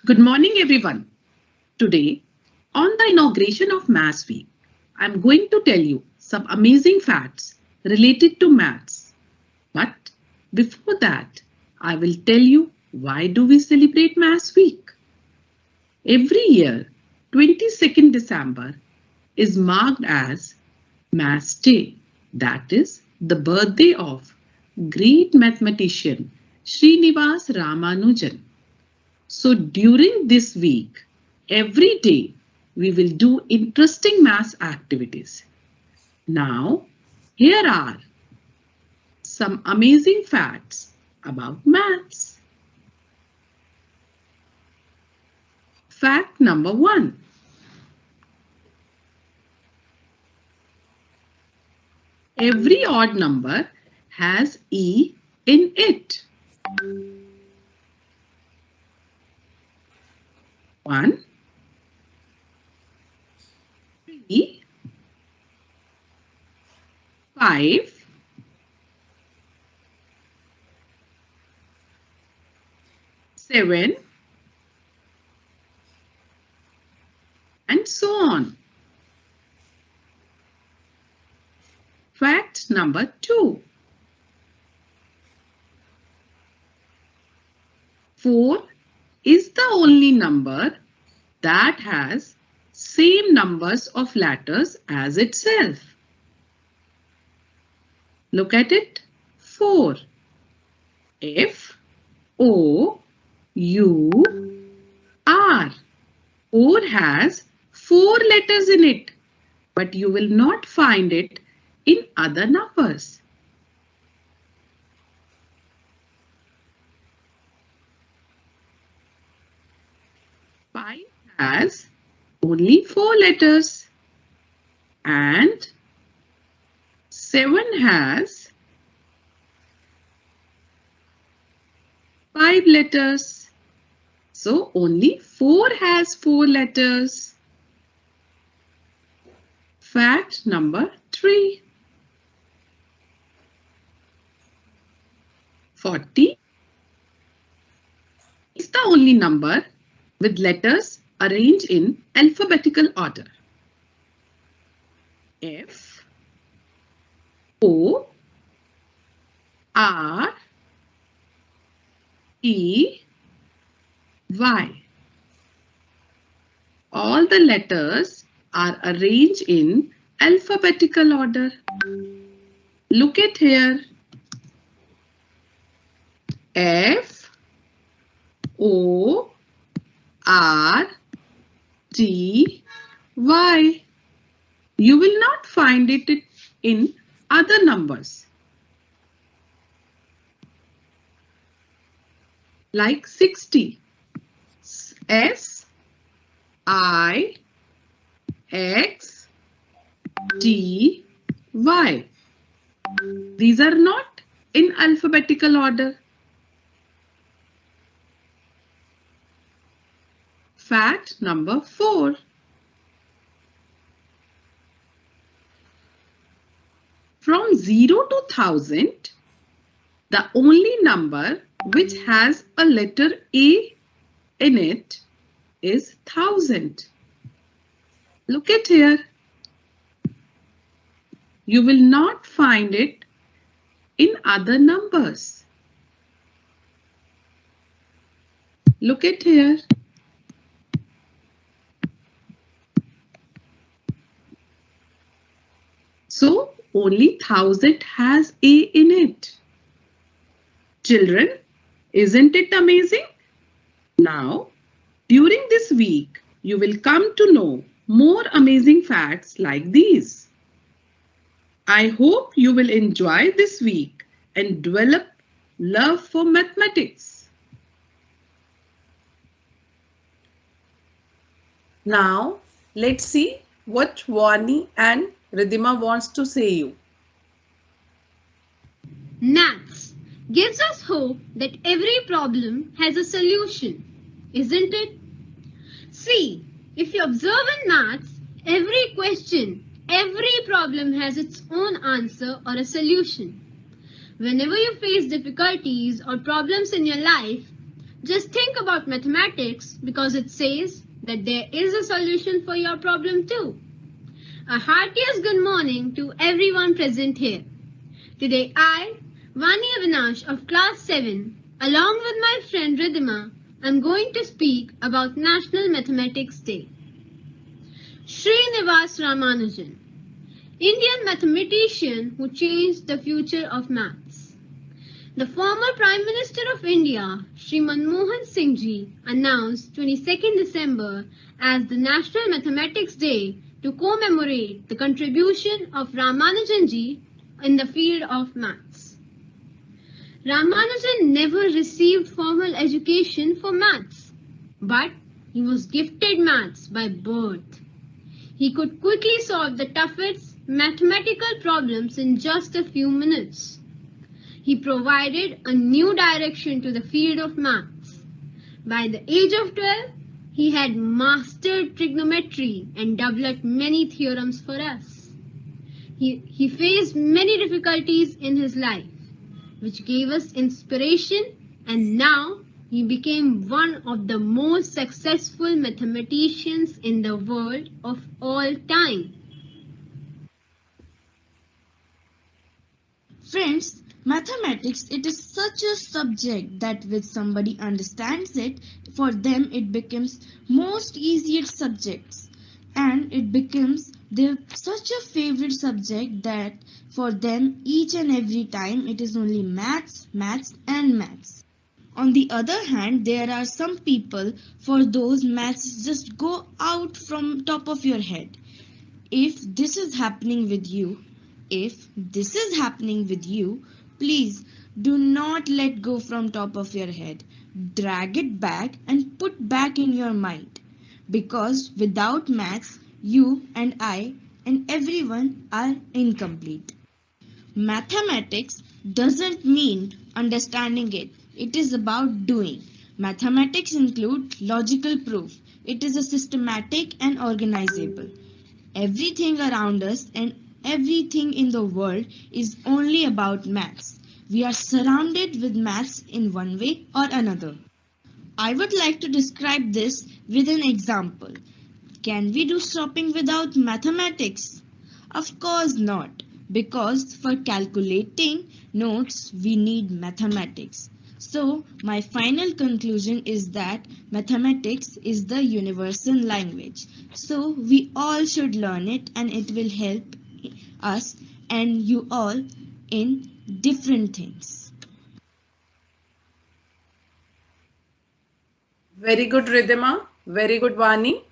Good morning, everyone. Today, on the inauguration of Maths Week, I'm going to tell you some amazing facts related to maths. But before that, I will tell you why do we celebrate Maths Week? Every year, 22nd December is marked as Maths Day. That is the birthday of great mathematician Srinivas Ramanujan. So during this week, every day we will do interesting maths activities. Now, here are some amazing facts about maths. Fact number 1. Every odd number has E in it. 1, 3, 5, 7, and so on. Fact number 2. 4 is the only number that has same numbers of letters as itself. Look at it. 4. F O U R. 4 has 4 letters in it, but you will not find it in other numbers. 5 has only 4 letters and 7 has 5 letters. So only 4 has 4 letters. Fact number 3. 40 is the only number with letters arranged in alphabetical order. F O R E Y. All the letters are arranged in alphabetical order. Look at here. F O R T Y. You will not find it in other numbers. Like 60. S I X T Y. These are not in alphabetical order. Fact number 4. From 0 to 1000, the only number which has a letter A in it is 1000. Look at here. You will not find it in other numbers. Look at here. So only 1000 has A in it. Children, isn't it amazing? Now, during this week, you will come to know more amazing facts like these. I hope you will enjoy this week and develop love for mathematics. Now, let's see what Vani and Ridhima wants to say you. Maths gives us hope that every problem has a solution, isn't it? See, if you observe in maths, every question, every problem has its own answer or a solution. Whenever you face difficulties or problems in your life, Just think about mathematics because it says that there is a solution for your problem too. A heartiest good morning to everyone present here. Today I, Vani Avinash of class 7, along with my friend Ridhima, am going to speak about National Mathematics Day. Srinivas Ramanujan, Indian mathematician who changed the future of maths. The former Prime Minister of India, Shri Manmohan Singh ji, announced 22nd December as the National Mathematics Day to commemorate the contribution of Ramanujan ji in the field of maths. Ramanujan never received formal education for maths, but he was gifted maths by birth. He could quickly solve the toughest mathematical problems in just a few minutes. He provided a new direction to the field of maths. By the age of 12, he had mastered trigonometry and developed many theorems for us. He faced many difficulties in his life, which gave us inspiration, and now he became one of the most successful mathematicians in the world of all time. Friends, mathematics, it is such a subject that when somebody understands it, for them it becomes most easiest subjects, and it becomes their such a favorite subject that for them each and every time it is only maths, maths and maths. On the other hand, there are some people for those maths just go out from top of your head. If this is happening with you, please do not let go from top of your head. Drag it back and put back in your mind. Because without maths, you and I and everyone are incomplete. Mathematics doesn't mean understanding it. It is about doing. Mathematics include logical proof. It is a systematic and organizable. Everything around us and everything in the world is only about maths. We are surrounded with maths in one way or another. I would like to describe this with an example. Can we do shopping without mathematics? Of course not, because for calculating notes we need mathematics. So my final conclusion is that mathematics is the universal language. So we all should learn it, and it will help us and you all in different things. Very good, Ridhima. Very good, Vani.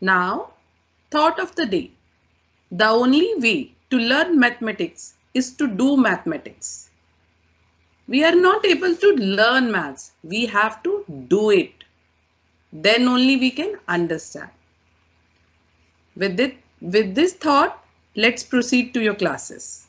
Now, thought of the day. The only way to learn mathematics is to do mathematics. We are not able to learn maths. We have to do it. Then only we can understand. With this thought, let's proceed to your classes.